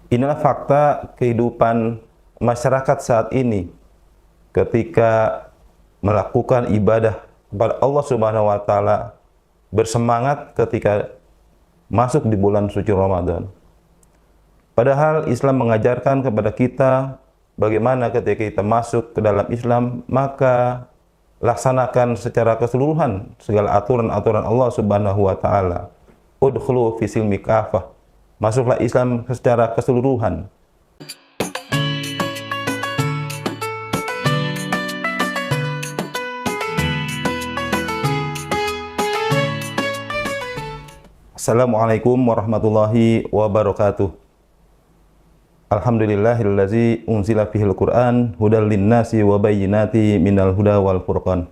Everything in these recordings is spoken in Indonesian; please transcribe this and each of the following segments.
Inilah fakta kehidupan masyarakat saat ini ketika melakukan ibadah kepada Allah Subhanahu wa taala, bersemangat ketika masuk di bulan suci Ramadan. Padahal Islam mengajarkan kepada kita bagaimana ketika kita masuk ke dalam Islam, maka laksanakan secara keseluruhan segala aturan-aturan Allah Subhanahu wa taala. Udkhulu fi silmi kafah. Masuklah Islam secara keseluruhan. Assalamualaikum warahmatullahi wabarakatuh. Alhamdulillahillazi unzila fihil Qur'an hudal linnasi wa bayyinati minal huda wal furqan.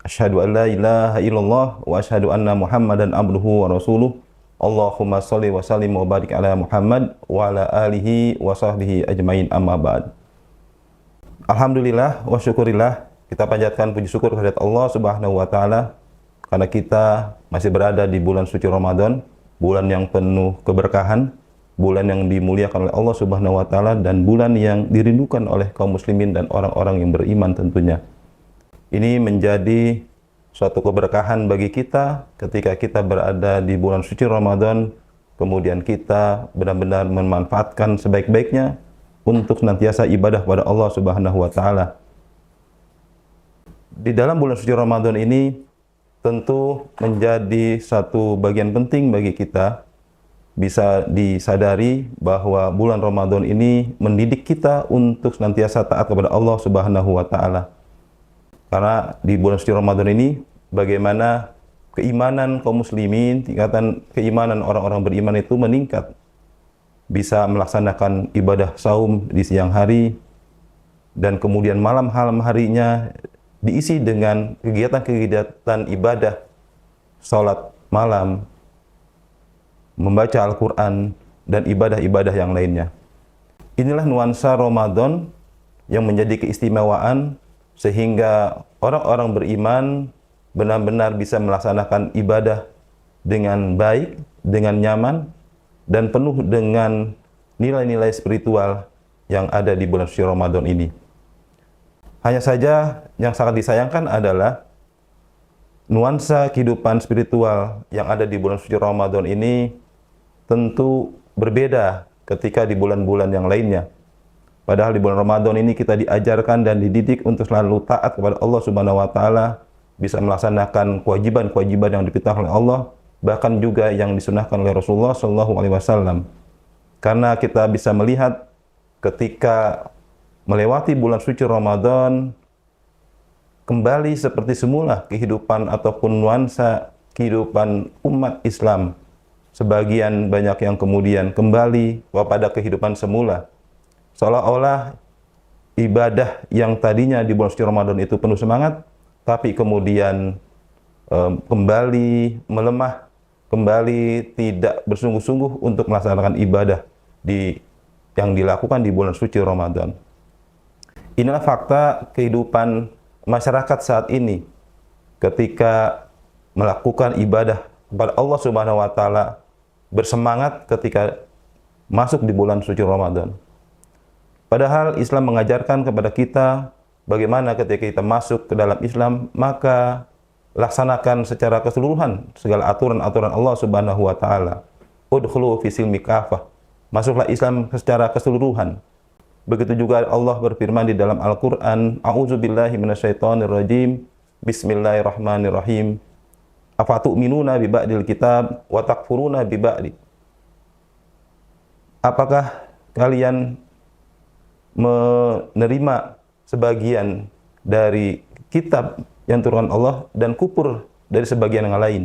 Asyhadu an la ilaha illallah wa asyhadu anna Muhammadan abduhu wa rasuluh. Allahumma shalli wa sallim wa barik ala Muhammad wa ala alihi wa sahbihi ajmain, amma ba'd. Alhamdulillah wa syukurillah, kita panjatkan puji syukur kehadirat Allah Subhanahu wa taala karena kita masih berada di bulan suci Ramadan, bulan yang penuh keberkahan, bulan yang dimuliakan oleh Allah Subhanahu wa taala, dan bulan yang dirindukan oleh kaum muslimin dan orang-orang yang beriman tentunya. Ini menjadi suatu keberkahan bagi kita ketika kita berada di bulan suci Ramadan, kemudian kita benar-benar memanfaatkan sebaik-baiknya untuk senantiasa ibadah kepada Allah Subhanahu wa taala. Di dalam bulan suci Ramadan ini tentu menjadi satu bagian penting bagi kita bisa disadari bahwa bulan Ramadan ini mendidik kita untuk senantiasa taat kepada Allah Subhanahu wa taala. Karena di bulan suci Ramadan ini bagaimana keimanan kaum muslimin, tingkatan keimanan orang-orang beriman itu meningkat. Bisa melaksanakan ibadah saum di siang hari dan kemudian malam harinya diisi dengan kegiatan-kegiatan ibadah, salat malam, membaca Al-Quran, dan ibadah-ibadah yang lainnya. Inilah nuansa Ramadan yang menjadi keistimewaan sehingga orang-orang beriman benar-benar bisa melaksanakan ibadah dengan baik, dengan nyaman, dan penuh dengan nilai-nilai spiritual yang ada di bulan suci Ramadan ini. Hanya saja yang sangat disayangkan adalah nuansa kehidupan spiritual yang ada di bulan suci Ramadan ini tentu berbeda ketika di bulan-bulan yang lainnya. Padahal di bulan Ramadan ini kita diajarkan dan dididik untuk selalu taat kepada Allah Subhanahu wa taala, bisa melaksanakan kewajiban-kewajiban yang diperintahkan oleh Allah, bahkan juga yang disunahkan oleh Rasulullah sallallahu alaihi wasallam. Karena kita bisa melihat ketika melewati bulan suci Ramadan, kembali seperti semula kehidupan ataupun nuansa kehidupan umat Islam. Sebagian banyak yang kemudian kembali kepada kehidupan semula. Seolah-olah ibadah yang tadinya di bulan suci Ramadan itu penuh semangat, tapi kemudian kembali melemah, kembali tidak bersungguh-sungguh untuk melaksanakan ibadah yang dilakukan di bulan suci Ramadan. Inilah fakta kehidupan masyarakat saat ini ketika melakukan ibadah kepada Allah Subhanahu wa taala, bersemangat ketika masuk di bulan suci Ramadan. Padahal Islam mengajarkan kepada kita bagaimana ketika kita masuk ke dalam Islam, maka laksanakan secara keseluruhan segala aturan-aturan Allah Subhanahu wa taala. Udkhulu fi silmi kafah. Masuklah Islam secara keseluruhan. Begitu juga Allah berfirman di dalam Al-Qur'an, A'udzubillahi minasyaitonirrajim. Bismillahirrahmanirrahim. Afatu'minuna bi ba'dil kitab wa takfuruna bi ba'di. Apakah kalian menerima sebagian dari kitab yang turunkan Allah dan kufur dari sebagian yang lain?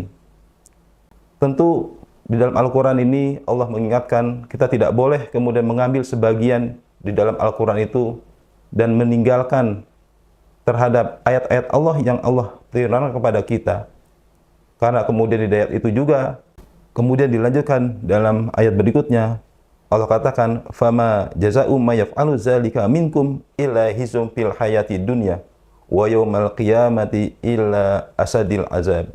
Tentu di dalam Al-Quran ini Allah mengingatkan kita tidak boleh kemudian mengambil sebagian di dalam Al-Quran itu dan meninggalkan terhadap ayat-ayat Allah yang Allah turunkan kepada kita. Karena kemudian di ayat itu juga kemudian dilanjutkan dalam ayat berikutnya, Allah katakan, "Fama jazaa'u may yaf'alu dzalika minkum illa hizum fil hayati dunya wa yaumal qiyamati illa asadil azab."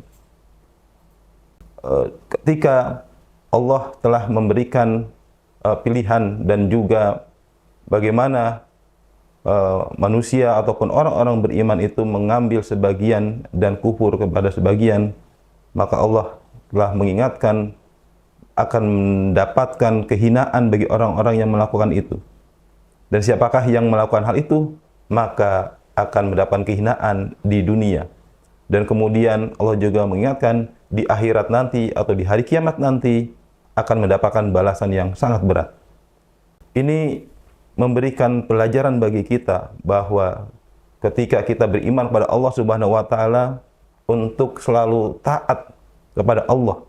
Ketika Allah telah memberikan pilihan dan juga bagaimana manusia ataupun orang-orang beriman itu mengambil sebagian dan kufur kepada sebagian, maka Allah telah mengingatkan akan mendapatkan kehinaan bagi orang-orang yang melakukan itu. Dan siapakah yang melakukan hal itu, maka akan mendapatkan kehinaan di dunia. Dan kemudian Allah juga mengingatkan di akhirat nanti atau di hari kiamat nanti akan mendapatkan balasan yang sangat berat. Ini memberikan pelajaran bagi kita bahwa ketika kita beriman kepada Allah Subhanahu wa taala untuk selalu taat kepada Allah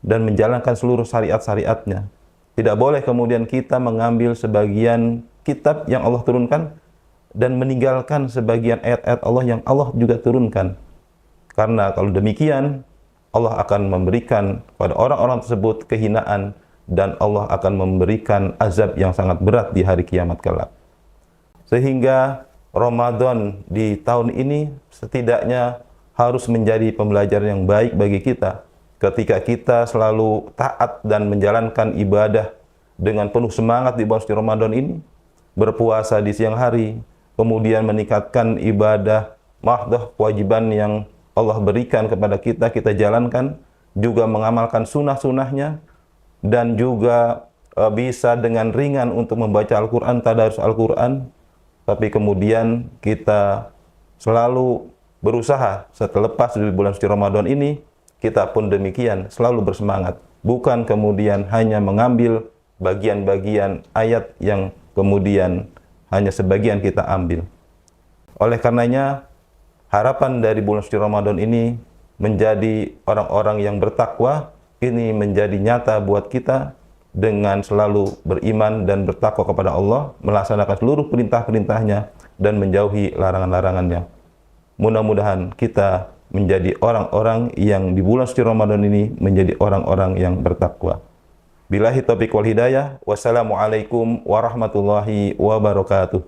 dan menjalankan seluruh syariat-syariatnya. Tidak boleh kemudian kita mengambil sebagian kitab yang Allah turunkan dan meninggalkan sebagian ayat-ayat Allah yang Allah juga turunkan. Karena kalau demikian, Allah akan memberikan pada orang-orang tersebut kehinaan dan Allah akan memberikan azab yang sangat berat di hari kiamat kelak. Sehingga Ramadan di tahun ini setidaknya harus menjadi pembelajaran yang baik bagi kita. Ketika kita selalu taat dan menjalankan ibadah dengan penuh semangat di bulan suci Ramadan ini, berpuasa di siang hari, kemudian meningkatkan ibadah mahdoh kewajiban yang Allah berikan kepada kita, kita jalankan, juga mengamalkan sunnah-sunnahnya, dan juga bisa dengan ringan untuk membaca Al-Quran, tadarus Al-Quran, tapi kemudian kita selalu berusaha setelah lepas di bulan suci Ramadan ini, kita pun demikian, selalu bersemangat. Bukan kemudian hanya mengambil bagian-bagian ayat yang kemudian hanya sebagian kita ambil. Oleh karenanya, harapan dari bulan suci Ramadan ini menjadi orang-orang yang bertakwa, ini menjadi nyata buat kita dengan selalu beriman dan bertakwa kepada Allah, melaksanakan seluruh perintah-perintahnya dan menjauhi larangan-larangannya. Mudah-mudahan kita menjadi orang-orang yang di bulan suci Ramadan ini menjadi orang-orang yang bertakwa. Billahi taufiq wal hidayah. Wassalamualaikum warahmatullahi wabarakatuh.